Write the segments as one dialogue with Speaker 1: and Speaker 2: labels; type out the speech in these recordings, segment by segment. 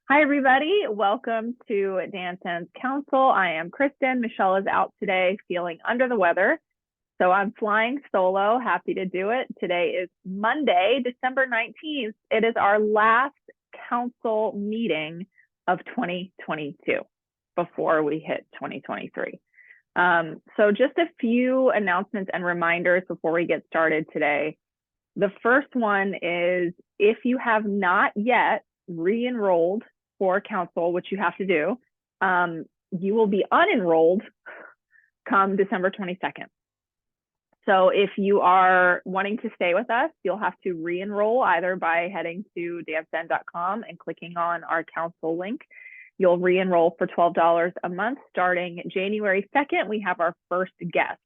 Speaker 1: Hi, everybody. Welcome to Danscend's Council. I am Kristen. Michelle is out today feeling under the weather. So I'm flying solo. Happy to do it. Today is Monday, December 19th. It is our last council meeting of 2022 before we hit 2023. So just a few announcements and reminders before we get started today. The first one is if you have not yet re-enrolled for council, which you have to do, you will be unenrolled come December 22nd. So if you are wanting to stay with us, you'll have to re-enroll either by heading to danscend.com and clicking on our council link. You'll re-enroll for $12 a month. Starting January 2nd, we have our first guest,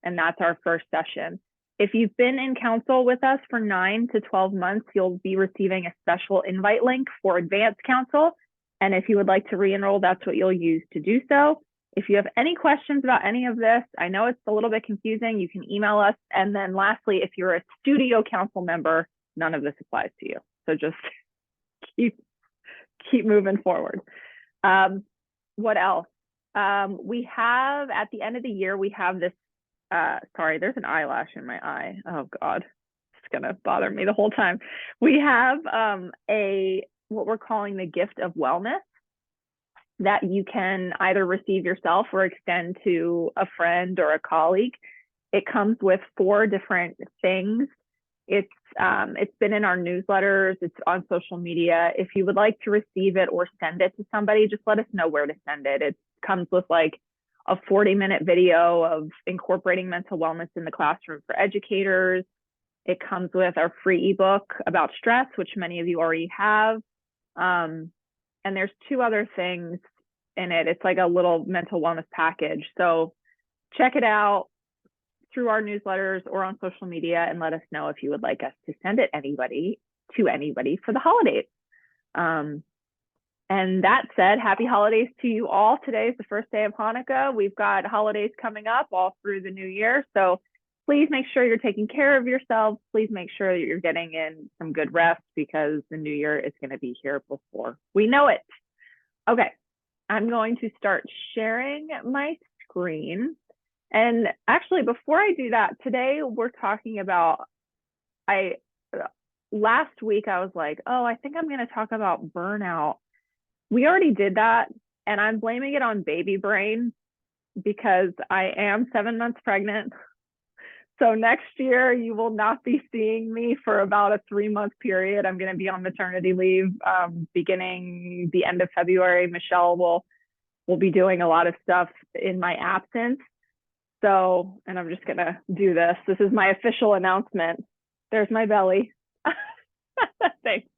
Speaker 1: and that's our first session. If you've been in council with us for 9 to 12 months, you'll be receiving a special invite link for advanced council. And if you would like to re-enroll, that's what you'll use to do so. If you have any questions about any of this, I know it's a little bit confusing, you can email us. And then lastly, if you're a studio council member, none of this applies to you. So just keep moving forward. What else? We have, at the end of the year, we have this, sorry, there's an eyelash in my eye. Oh God, it's gonna bother me the whole time. We have what we're calling the gift of wellness that you can either receive yourself or extend to a friend or a colleague. It comes with 4 different things. It's been in our newsletters, it's on social media. If you would like to receive it or send it to somebody, just let us know where to send it. It comes with like a 40-minute video of incorporating mental wellness in the classroom for educators. It comes with our free ebook about stress, which many of you already have. And there's 2 other things in it. It's like a little mental wellness package. So check it out through our newsletters or on social media and let us know if you would like us to send it to anybody for the holidays. And that said, happy holidays to you all. Today is the first day of Hanukkah. We've got holidays coming up all through the new year. So please make sure you're taking care of yourselves. Please make sure that you're getting in some good rest because the new year is going to be here before we know it. Okay, I'm going to start sharing my screen. And actually, before I do that, today we're talking about, last week I was like, oh, I think I'm going to talk about burnout. We already did that, and I'm blaming it on baby brain because I am 7 months pregnant. So next year, you will not be seeing me for about a 3-month period. I'm going to be on maternity leave beginning the end of February. Michelle will be doing a lot of stuff in my absence. So, and I'm just going to do this. This is my official announcement. There's my belly. Thanks.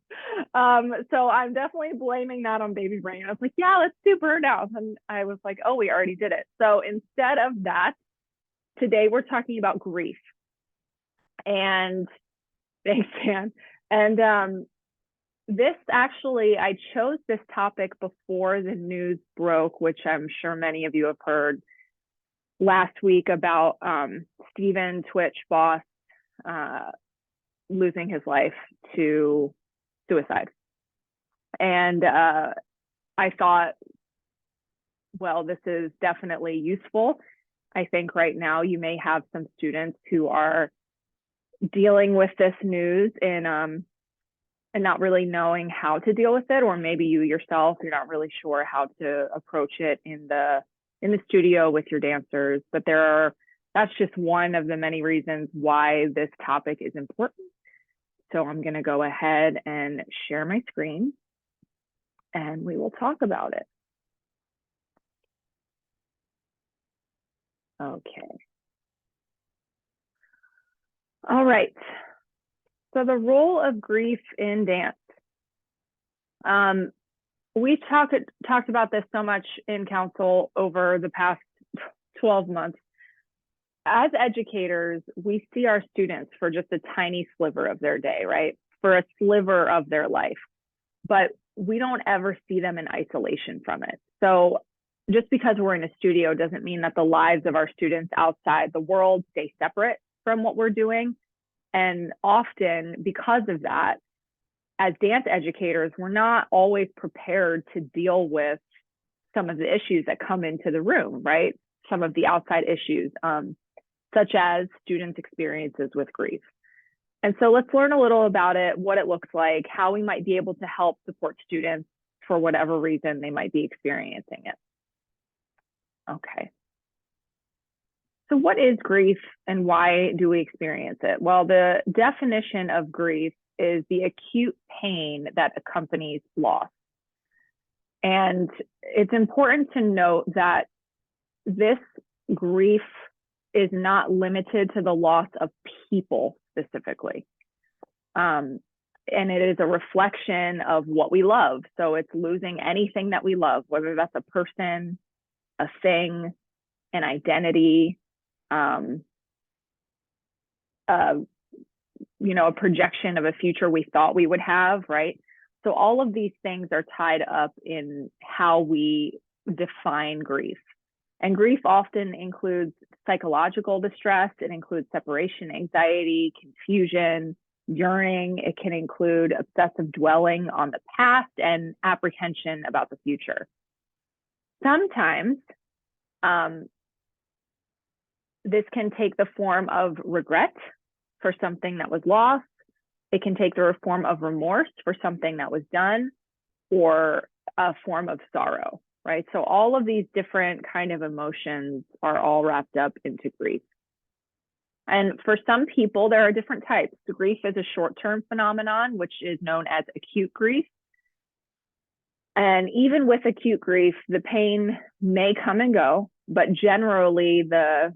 Speaker 1: So I'm definitely blaming that on baby brain. I was like, yeah, let's do burnout. And I was like, oh, we already did it. So instead of that, today we're talking about grief. And thanks, Dan. And this actually, I chose this topic before the news broke, which I'm sure many of you have heard last week about Steven, Twitch boss, losing his life to suicide. And I thought, well, this is definitely useful. I think right now you may have some students who are dealing with this news and not really knowing how to deal with it, or maybe you yourself, you're not really sure how to approach it in the studio with your dancers. But that's just one of the many reasons why this topic is important. So I'm going to go ahead and share my screen and we will talk about it. Okay. All right. So the role of grief in dance. We talked about this so much in council over the past 12 months. As educators, we see our students for just a tiny sliver of their day, right? For a sliver of their life, but we don't ever see them in isolation from it. So just because we're in a studio doesn't mean that the lives of our students outside the world stay separate from what we're doing. And often because of that, as dance educators, we're not always prepared to deal with some of the issues that come into the room, right? Some of the outside issues, such as students' experiences with grief. And so let's learn a little about it, what it looks like, how we might be able to help support students for whatever reason they might be experiencing it. Okay. So what is grief and why do we experience it? Well, the definition of grief is the acute pain that accompanies loss. And it's important to note that this grief is not limited to the loss of people specifically. And it is a reflection of what we love. So it's losing anything that we love, whether that's a person, a thing, an identity, a projection of a future we thought we would have, right? So all of these things are tied up in how we define grief. And grief often includes psychological distress. It includes separation anxiety, confusion, yearning. It can include obsessive dwelling on the past and apprehension about the future. Sometimes this can take the form of regret for something that was lost. It can take the form of remorse for something that was done, or a form of sorrow, right? So all of these different kind of emotions are all wrapped up into grief. And for some people, there are different types. The grief is a short-term phenomenon, which is known as acute grief. And even with acute grief, the pain may come and go, but generally the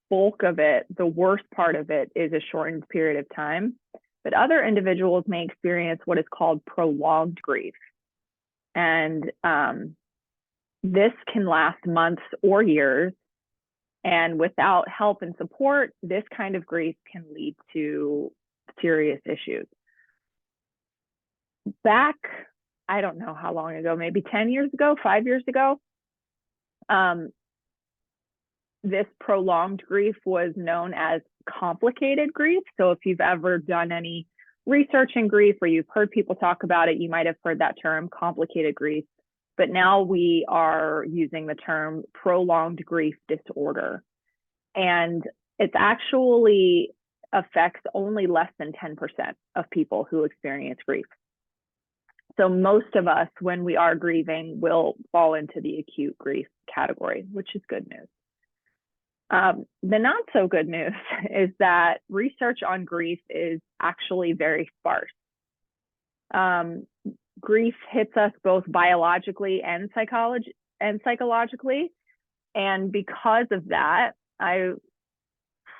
Speaker 1: bulk of it, the worst part of it, is a shortened period of time. But other individuals may experience what is called prolonged grief. And this can last months or years. And without help and support, this kind of grief can lead to serious issues. Back, I don't know how long ago, maybe 10 years ago, 5 years ago, this prolonged grief was known as complicated grief. So if you've ever done any research in grief or you've heard people talk about it, you might have heard that term, complicated grief. But now we are using the term prolonged grief disorder. And it actually affects only less than 10% of people who experience grief. So most of us, when we are grieving, will fall into the acute grief category, which is good news. The not so good news is that research on grief is actually very sparse. Grief hits us both biologically and psychologically. And because of that, I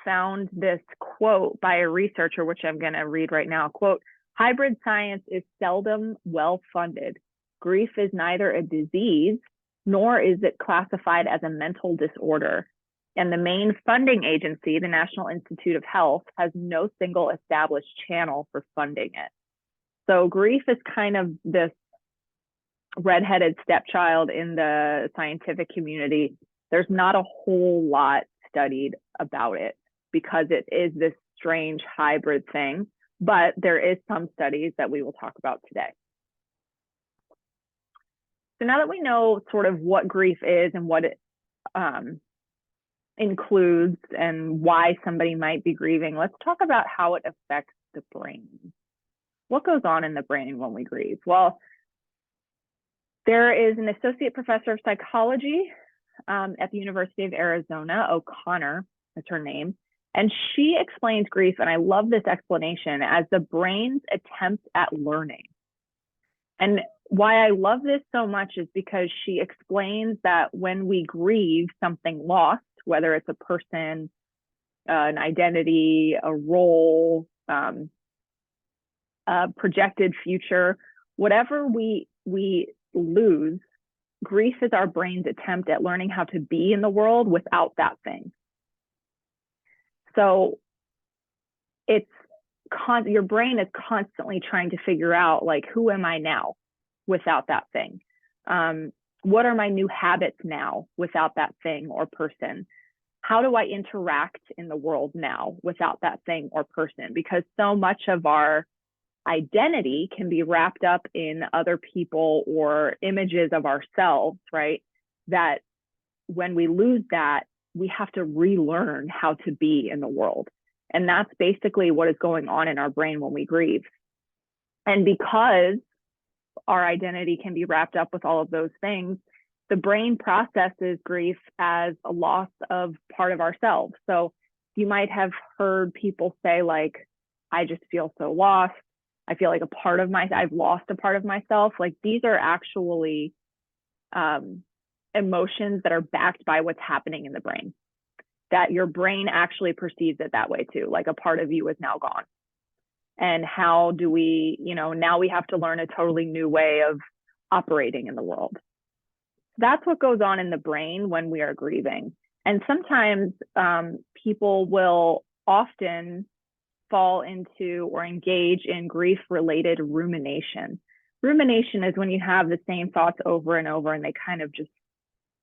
Speaker 1: found this quote by a researcher, which I'm going to read right now. Quote, "Hybrid science is seldom well-funded. Grief is neither a disease, nor is it classified as a mental disorder. And the main funding agency, the National Institute of Health, has no single established channel for funding it." So grief is kind of this redheaded stepchild in the scientific community. There's not a whole lot studied about it because it is this strange hybrid thing, but there is some studies that we will talk about today. So now that we know sort of what grief is and what it includes and why somebody might be grieving, let's talk about how it affects the brain. What goes on in the brain when we grieve? Well, there is an associate professor of psychology at the University of Arizona, O'Connor is her name, and she explains grief, and I love this explanation, as the brain's attempt at learning. And why I love this so much is because she explains that when we grieve something lost, whether it's a person, an identity, a role, a projected future, whatever we lose, grief is our brain's attempt at learning how to be in the world without that thing. So your brain is constantly trying to figure out, like, who am I now without that thing? What are my new habits now without that thing or person? How do I interact in the world now without that thing or person? Because so much of our identity can be wrapped up in other people or images of ourselves, right? That when we lose that, we have to relearn how to be in the world. And that's basically what is going on in our brain when we grieve. And because our identity can be wrapped up with all of those things, the brain processes grief as a loss of part of ourselves. So you might have heard people say, like, I just feel so lost. I feel like I've lost a part of myself. Like, these are actually emotions that are backed by what's happening in the brain, that your brain actually perceives it that way too, like a part of you is now gone. And how do we, now we have to learn a totally new way of operating in the world. That's what goes on in the brain when we are grieving. And sometimes people will often fall into or engage in grief-related rumination. Rumination is when you have the same thoughts over and over, and they kind of just,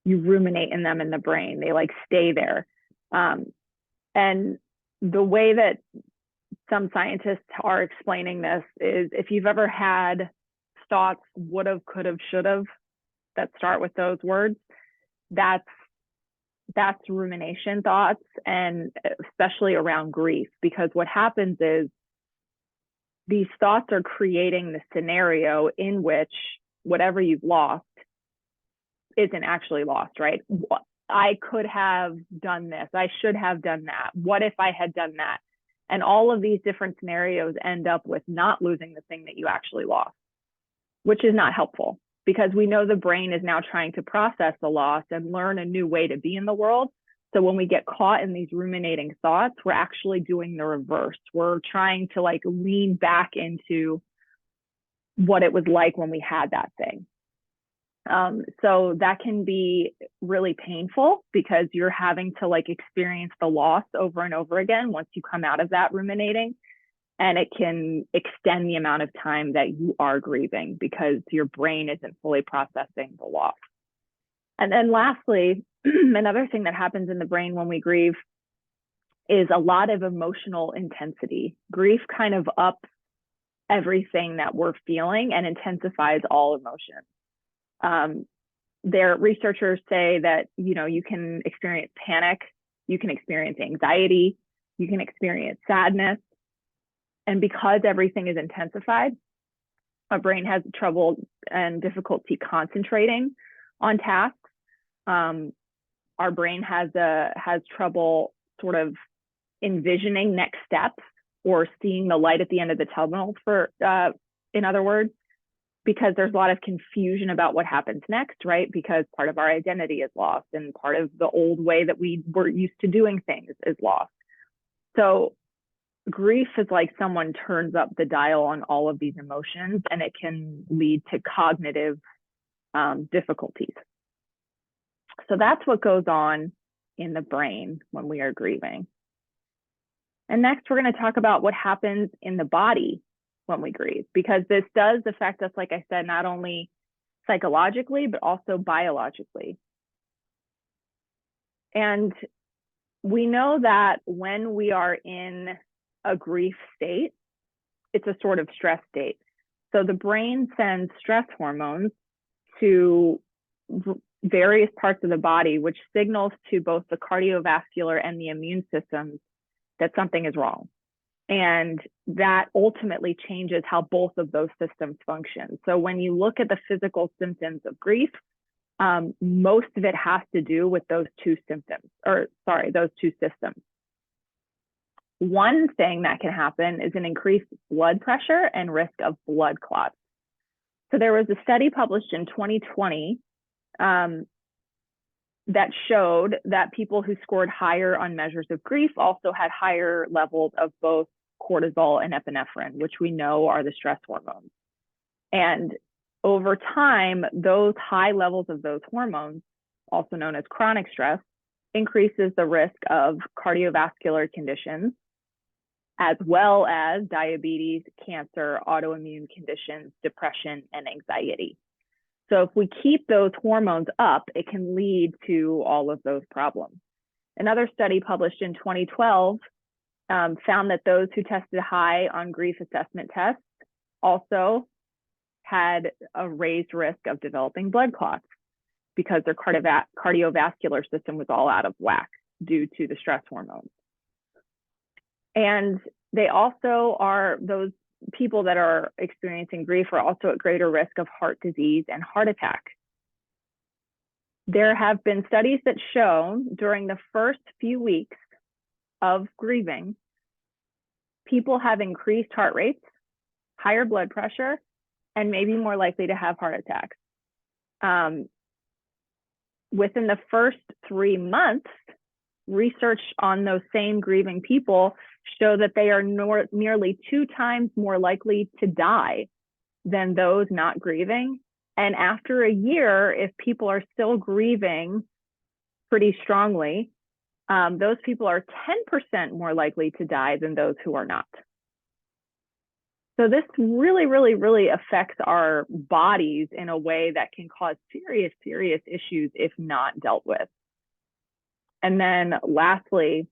Speaker 1: you ruminate in them in the brain. They like stay there. And the way that some scientists are explaining this is, if you've ever had thoughts, would have, could have, should have, that start with those words, that's rumination thoughts, and especially around grief, because what happens is these thoughts are creating the scenario in which whatever you've lost isn't actually lost, right? I could have done this. I should have done that. What if I had done that? And all of these different scenarios end up with not losing the thing that you actually lost, which is not helpful, because we know the brain is now trying to process the loss and learn a new way to be in the world. So when we get caught in these ruminating thoughts, we're actually doing the reverse. We're trying to like lean back into what it was like when we had that thing. So that can be really painful, because you're having to like experience the loss over and over again once you come out of that ruminating. And it can extend the amount of time that you are grieving because your brain isn't fully processing the loss. And then lastly, another thing that happens in the brain when we grieve is a lot of emotional intensity. Grief kind of ups everything that we're feeling and intensifies all emotions. Their researchers say that, you can experience panic, you can experience anxiety, you can experience sadness. And because everything is intensified, our brain has trouble and difficulty concentrating on tasks. Our brain has trouble sort of envisioning next steps or seeing the light at the end of the tunnel, in other words, because there's a lot of confusion about what happens next, right? Because part of our identity is lost, and part of the old way that we were used to doing things is lost. So grief is like someone turns up the dial on all of these emotions, and it can lead to cognitive difficulties. So that's what goes on in the brain when we are grieving. And next, we're going to talk about what happens in the body when we grieve, because this does affect us, like I said, not only psychologically, but also biologically. And we know that when we are in a grief state, it's a sort of stress state. So the brain sends stress hormones to various parts of the body, which signals to both the cardiovascular and the immune systems that something is wrong. And that ultimately changes how both of those systems function. So when you look at the physical symptoms of grief, most of it has to do with those two systems. One thing that can happen is an increased blood pressure and risk of blood clots. So there was a study published in 2020 that showed that people who scored higher on measures of grief also had higher levels of both cortisol and epinephrine, which we know are the stress hormones. And over time, those high levels of those hormones, also known as chronic stress, increases the risk of cardiovascular conditions, as well as diabetes, cancer, autoimmune conditions, depression, and anxiety. So if we keep those hormones up, it can lead to all of those problems. Another study published in 2012 found that those who tested high on grief assessment tests also had a raised risk of developing blood clots because their cardiovascular system was all out of whack due to the stress hormones. And they also are, those people that are experiencing grief are also at greater risk of heart disease and heart attack. There have been studies that show during the first few weeks of grieving, people have increased heart rates, higher blood pressure, and maybe more likely to have heart attacks. Within the first 3 months, research on those same grieving people show that they are nearly 2 times more likely to die than those not grieving. And after a year, if people are still grieving pretty strongly, those people are 10% more likely to die than those who are not. So this really, really, really affects our bodies in a way that can cause serious, serious issues if not dealt with. And then lastly,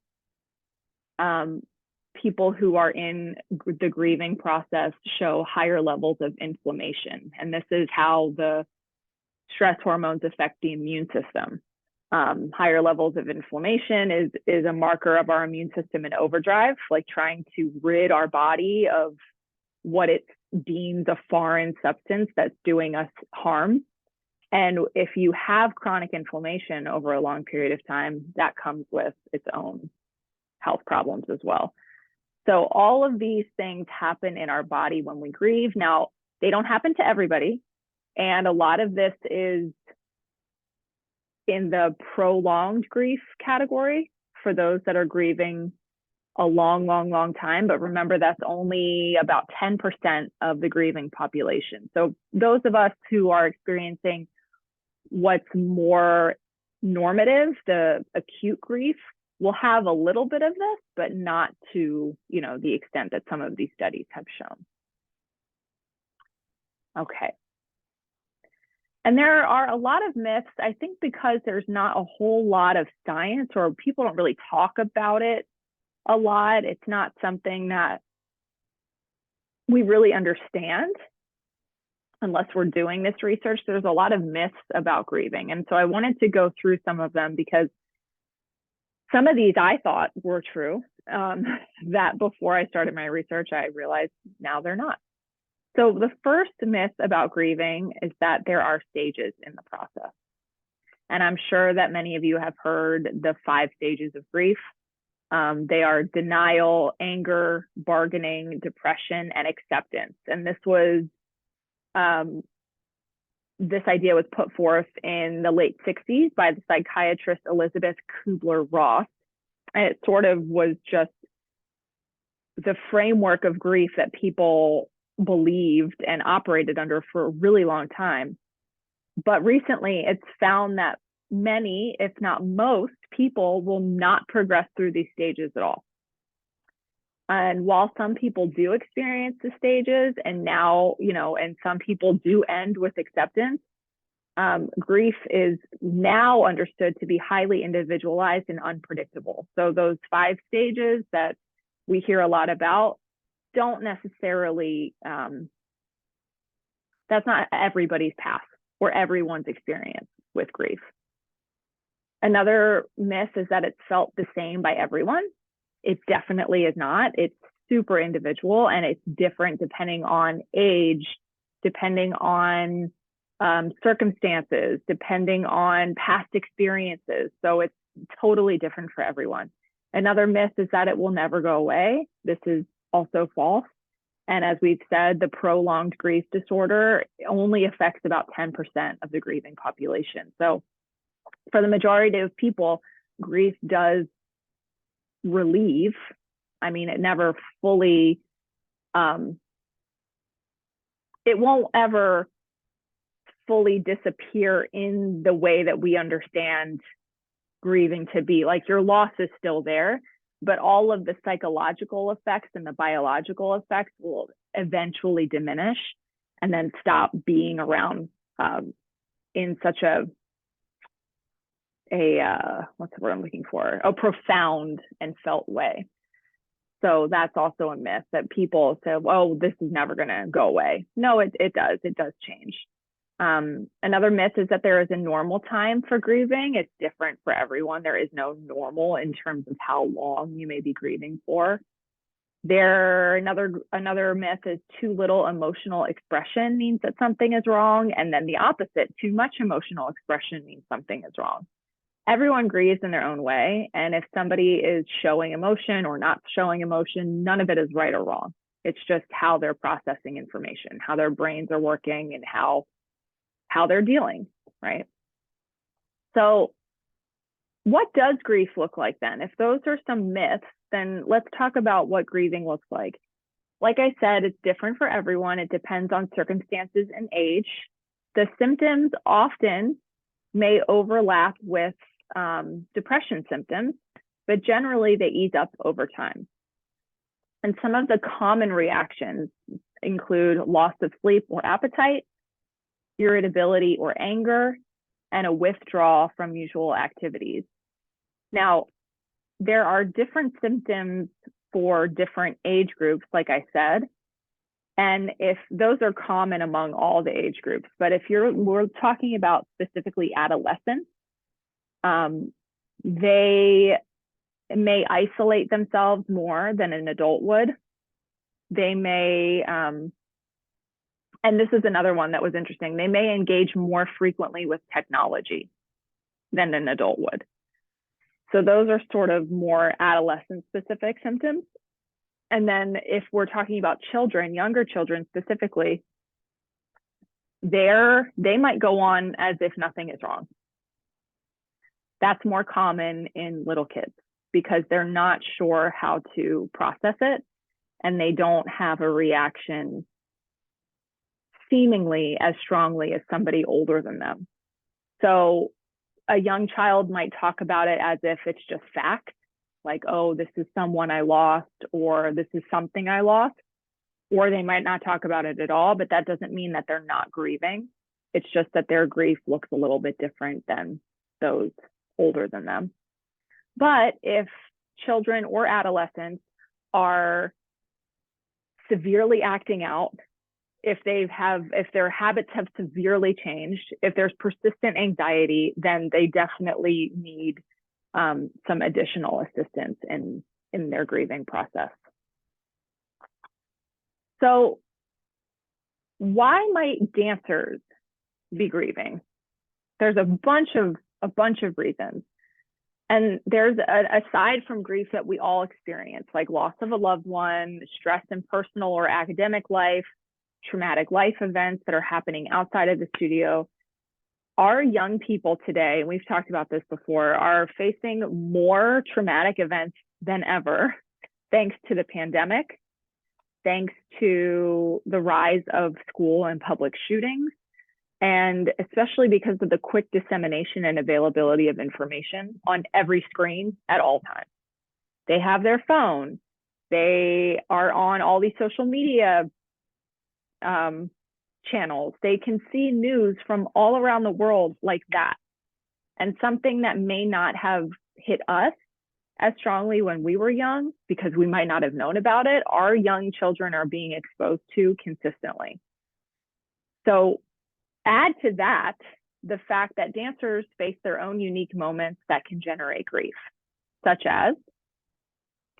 Speaker 1: people who are in the grieving process show higher levels of inflammation. And this is how the stress hormones affect the immune system. Higher levels of inflammation is a marker of our immune system in overdrive, like trying to rid our body of what it deems a foreign substance that's doing us harm. And if you have chronic inflammation over a long period of time, that comes with its own health problems as well. So all of these things happen in our body when we grieve. Now, they don't happen to everybody. And a lot of this is in the prolonged grief category for those that are grieving a long, long, long time. But remember, that's only about 10% of the grieving population. So those of us who are experiencing what's more normative, the acute grief, will have a little bit of this, but not to, the extent that some of these studies have shown. Okay. And there are a lot of myths, I think, because there's not a whole lot of science, or people don't really talk about it a lot. It's not something that we really understand unless we're doing this research. There's a lot of myths about grieving. And so I wanted to go through some of them because some of these I thought were true, that before I started my research, I realized now they're not. So the first myth about grieving is that there are stages in the process. And I'm sure that many of you have heard the 5 stages of grief. They are denial, anger, bargaining, depression, and acceptance. And this idea was put forth in the late 60s by the psychiatrist Elizabeth Kubler-Ross. And it sort of was just the framework of grief that people believed and operated under for a really long time. But recently, it's found that many, if not most, people will not progress through these stages at all. And while some people do experience the stages, and now, and some people do end with acceptance, grief is now understood to be highly individualized and unpredictable. So those 5 stages that we hear a lot about don't necessarily, that's not everybody's path or everyone's experience with grief. Another myth is that it's felt the same by everyone. It definitely is not. It's super individual, and it's different depending on age, depending on circumstances, depending on past experiences. So it's totally different for everyone. Another myth is that it will never go away. This is also false. And as we've said, the prolonged grief disorder only affects about 10% of the grieving population. So for the majority of people, grief does relieve. I mean, it never fully, it won't ever fully disappear in the way that we understand grieving to be. Like, your loss is still there, but all of the psychological effects and the biological effects will eventually diminish and then stop being around in such a what's the word I'm looking for? A profound and felt way. So that's also a myth that people say, "Oh, this is never going to go away." No, it does. It does change. Another myth is that there is a normal time for grieving. It's different for everyone. There is no normal in terms of how long you may be grieving for. Another myth is too little emotional expression means that something is wrong, and then the opposite, too much emotional expression means something is wrong. Everyone grieves in their own way, and if somebody is showing emotion or not showing emotion, none of it is right or wrong. It's just how they're processing information, how their brains are working, and how they're dealing, right? So what does grief look like then? If those are some myths, then let's talk about what grieving looks like. Like I said, it's different for everyone. It depends on circumstances and age. The symptoms often may overlap with depression symptoms, but generally they ease up over time. And some of the common reactions include loss of sleep or appetite, irritability or anger, and a withdrawal from usual activities. Now, there are different symptoms for different age groups, like I said, and if those are common among all the age groups, but if we're talking about specifically adolescents, they may isolate themselves more than an adult would. They may, and this is another one that was interesting, they may engage more frequently with technology than an adult would. So those are sort of more adolescent specific symptoms. And then if we're talking about children, younger children specifically, they might go on as if nothing is wrong. That's more common in little kids because they're not sure how to process it and they don't have a reaction seemingly as strongly as somebody older than them. So a young child might talk about it as if it's just fact, like, oh, this is someone I lost, or this is something I lost, or they might not talk about it at all, but that doesn't mean that they're not grieving. It's just that their grief looks a little bit different than those older than them. But if children or adolescents are severely acting out, if their habits have severely changed, if there's persistent anxiety, then they definitely need some additional assistance in their grieving process. So why might dancers be grieving? There's a bunch of reasons. And there's aside from grief that we all experience, like loss of a loved one, stress in personal or academic life, traumatic life events that are happening outside of the studio, our young people today, and we've talked about this before, are facing more traumatic events than ever, thanks to the pandemic, thanks to the rise of school and public shootings, and especially because of the quick dissemination and availability of information on every screen at all times. They have their phone. They are on all these social media channels. They can see news from all around the world like that. And something that may not have hit us as strongly when we were young, because we might not have known about it, our young children are being exposed to consistently. So add to that the fact that dancers face their own unique moments that can generate grief, such as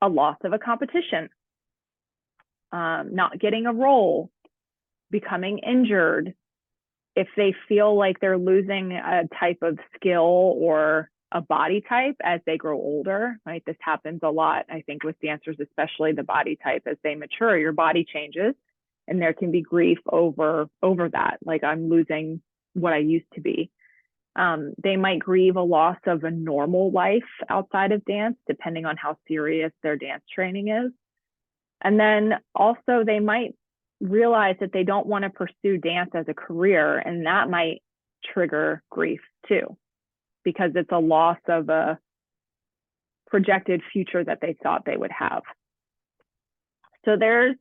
Speaker 1: a loss of a competition, not getting a role, becoming injured, if they feel like they're losing a type of skill or a body type as they grow older, right? This happens a lot, I think, with dancers, especially the body type. As they mature, your body changes, and there can be grief over that, like I'm losing what I used to be. They might grieve a loss of a normal life outside of dance, depending on how serious their dance training is. And then also they might realize that they don't want to pursue dance as a career, and that might trigger grief too, because it's a loss of a projected future that they thought they would have. So there's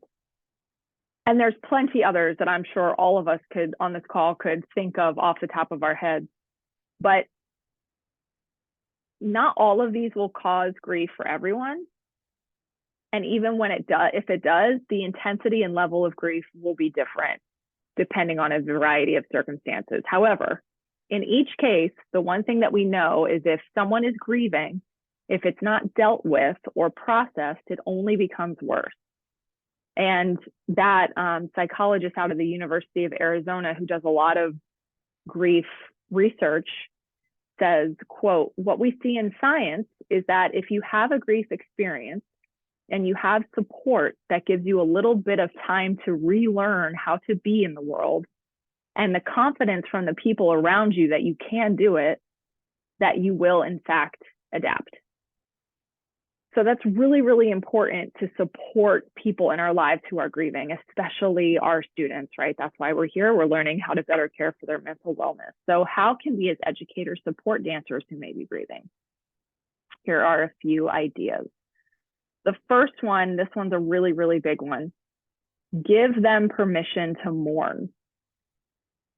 Speaker 1: plenty others that I'm sure all of us could on this call could think of off the top of our heads, but not all of these will cause grief for everyone. And even when it does, if it does, the intensity and level of grief will be different depending on a variety of circumstances. However, in each case, the one thing that we know is if someone is grieving, if it's not dealt with or processed, it only becomes worse. And that psychologist out of the University of Arizona, who does a lot of grief research, says, quote, "What we see in science is that if you have a grief experience and you have support that gives you a little bit of time to relearn how to be in the world, and the confidence from the people around you that you can do it, that you will in fact adapt." So that's really, really important to support people in our lives who are grieving, especially our students, right? That's why we're here. We're learning how to better care for their mental wellness. So how can we as educators support dancers who may be grieving? Here are a few ideas. The first one, this one's a really, really big one. Give them permission to mourn.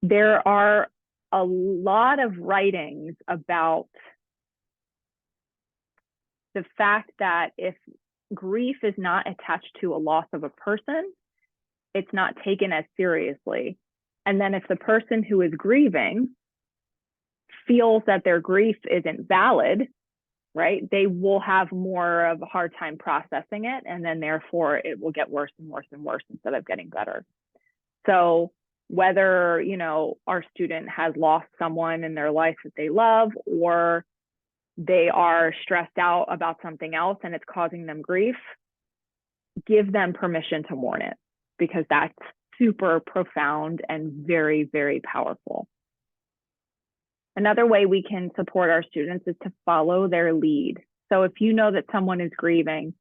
Speaker 1: There are a lot of writings about the fact that if grief is not attached to a loss of a person, it's not taken as seriously. And then if the person who is grieving feels that their grief isn't valid, right, they will have more of a hard time processing it. And then therefore it will get worse and worse and worse instead of getting better. So whether, our student has lost someone in their life that they love, or they are stressed out about something else and it's causing them grief, give them permission to mourn it, because that's super profound and very, very powerful. Another way we can support our students is to follow their lead. So if you know that someone is grieving,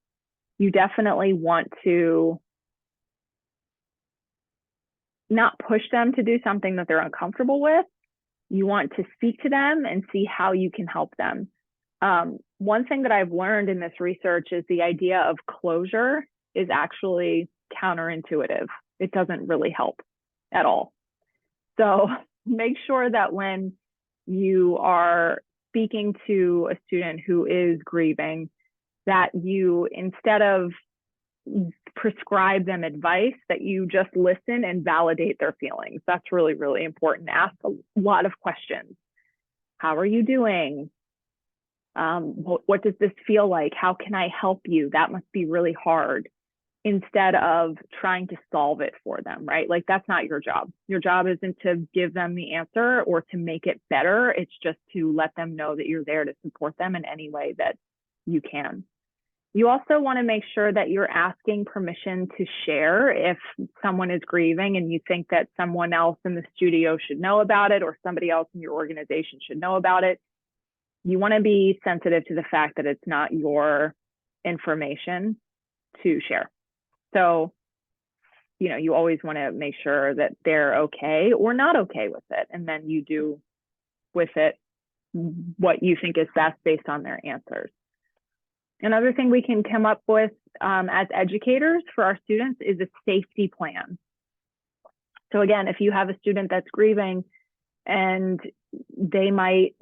Speaker 1: you definitely want to not push them to do something that they're uncomfortable with. You want to speak to them and see how you can help them. One thing that I've learned in this research is the idea of closure is actually counterintuitive. It doesn't really help at all. So make sure that when you are speaking to a student who is grieving, that you, instead of prescribe them advice, that you just listen and validate their feelings. That's really, really important. Ask a lot of questions. How are you doing? What does this feel like? How can I help you? That must be really hard. Instead of trying to solve it for them, right? Like, that's not your job. Your job isn't to give them the answer or to make it better. It's just to let them know that you're there to support them in any way that you can. You also want to make sure that you're asking permission to share if someone is grieving and you think that someone else in the studio should know about it, or somebody else in your organization should know about it. You want to be sensitive to the fact that it's not your information to share. So, you always want to make sure that they're okay or not okay with it. And then you do with it what you think is best based on their answers. Another thing we can come up with as educators for our students is a safety plan. So again, if you have a student that's grieving and they might,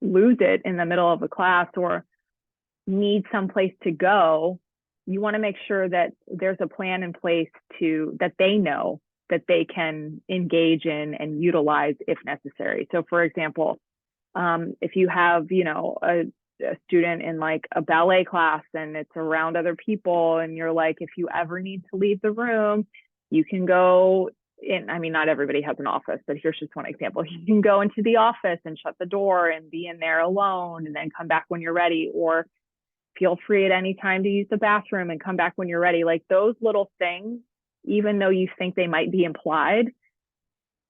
Speaker 1: lose it in the middle of a class or need someplace to go, you want to make sure that there's a plan in place that they know that they can engage in and utilize if necessary. So for example, if you have, a student in like a ballet class and it's around other people and you're like, if you ever need to leave the room, you can go in. I mean, not everybody has an office, but here's just one example. You can go into the office and shut the door and be in there alone and then come back when you're ready, or feel free at any time to use the bathroom and come back when you're ready. Like, those little things, even though you think they might be implied,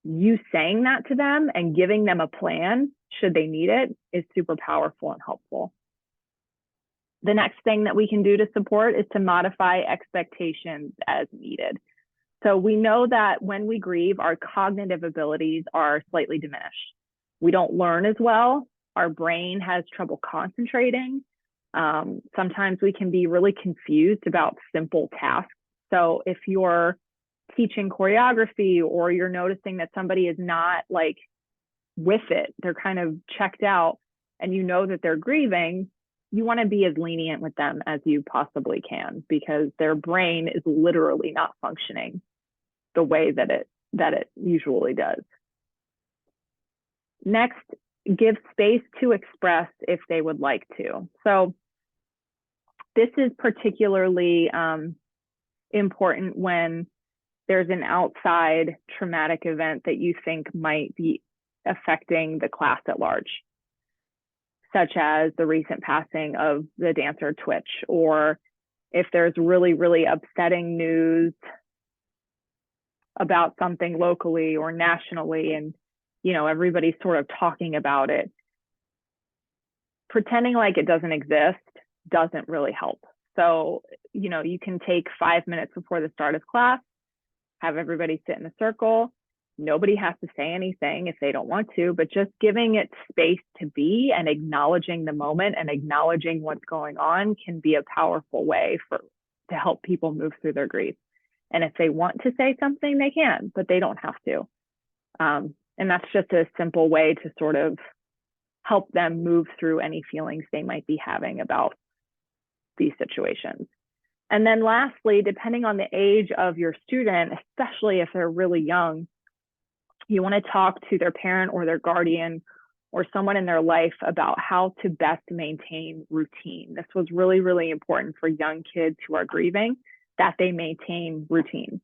Speaker 1: you saying that to them and giving them a plan should they need it is super powerful and helpful. The next thing that we can do to support is to modify expectations as needed. So we know that when we grieve, our cognitive abilities are slightly diminished. We don't learn as well. Our brain has trouble concentrating. Sometimes we can be really confused about simple tasks. So if you're teaching choreography or you're noticing that somebody is not like with it, they're kind of checked out, and you know that they're grieving, you want to be as lenient with them as you possibly can, because their brain is literally not functioning the way that it usually does. Next, give space to express if they would like to. So this is particularly important when there's an outside traumatic event that you think might be affecting the class at large, such as the recent passing of the dancer Twitch, or if there's really, really upsetting news about something locally or nationally, and everybody's sort of talking about it. Pretending like it doesn't exist doesn't really help. So, you can take 5 minutes before the start of class, have everybody sit in a circle. Nobody has to say anything if they don't want to, but just giving it space to be and acknowledging the moment and acknowledging what's going on can be a powerful way to help people move through their grief. And if they want to say something, they can, but they don't have to. And that's just a simple way to sort of help them move through any feelings they might be having about these situations. And then lastly, depending on the age of your student, especially if they're really young, you want to talk to their parent or their guardian or someone in their life about how to best maintain routine. This was really, really important for young kids who are grieving, that they maintain routine.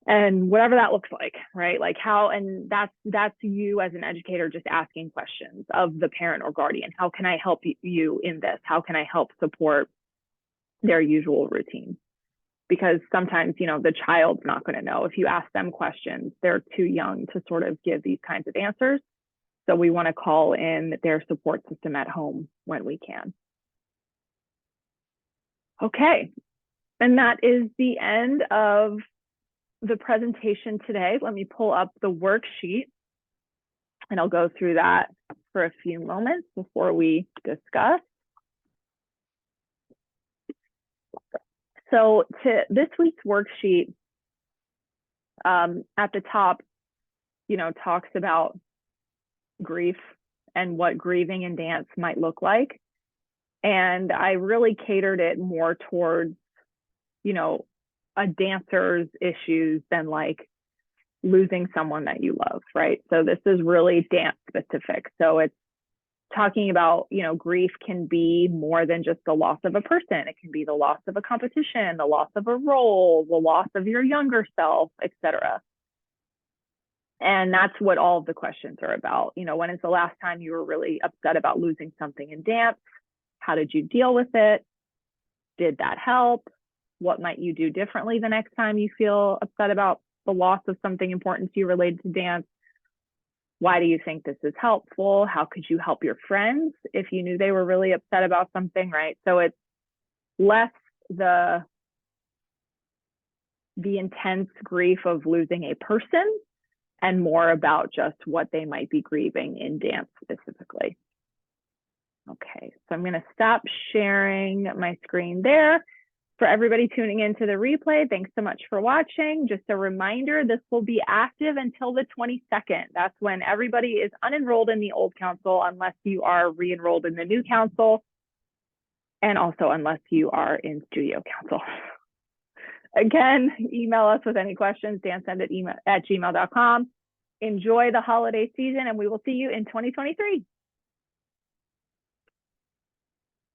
Speaker 1: And whatever that looks like, right? Like how, and that's you as an educator just asking questions of the parent or guardian. How can I help you in this? How can I help support their usual routine? Because sometimes, the child's not going to know. If you ask them questions, they're too young to sort of give these kinds of answers. So we want to call in their support system at home when we can. Okay, and that is the end of the presentation today. Let me pull up the worksheet and I'll go through that for a few moments before we discuss. So to this week's worksheet, at the top, talks about grief and what grieving in dance might look like. And I really catered it more towards, a dancer's issues than like losing someone that you love, right? So this is really dance specific. So it's talking about, grief can be more than just the loss of a person. It can be the loss of a competition, the loss of a role, the loss of your younger self, etc. And that's what all of the questions are about. When is the last time you were really upset about losing something in dance? How did you deal with it? Did that help? What might you do differently the next time you feel upset about the loss of something important to you related to dance? Why do you think this is helpful? How could you help your friends if you knew they were really upset about something, right? So it's less the intense grief of losing a person and more about just what they might be grieving in dance specifically. Okay, so I'm going to stop sharing my screen there. For everybody tuning into the replay, thanks so much for watching. Just a reminder, this will be active until the 22nd. That's when everybody is unenrolled in the old council unless you are re-enrolled in the new council, and also unless you are in studio council. Again, email us with any questions, danscend@gmail.com. Enjoy the holiday season, and we will see you in 2023.